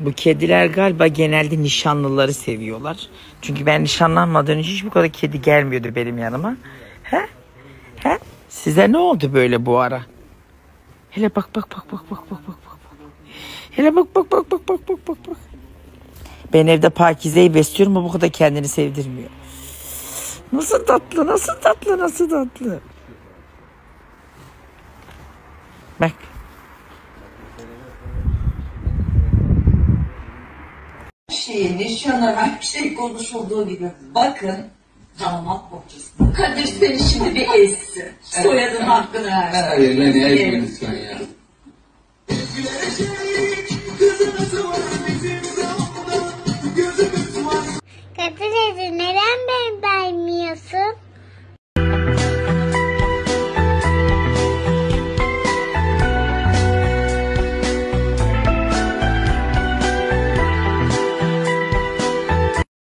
Bu kediler galiba genelde nişanlıları seviyorlar. Çünkü ben nişanlanmadan önce hiç bu kadar kedi gelmiyordu benim yanıma. He? He? Size ne oldu böyle bu ara? Hele bak. Hele bak. Ben evde Pakize'yi besliyorum ama bu kadar kendini sevdirmiyor. Nasıl tatlı. Bak. Nişana her şey konuşulduğu gibi. Bakın damat bohçası. Kadir seni şimdi bir ezsin. Soyadın hakkını versin. Hayır, beni ezme lütfen ya.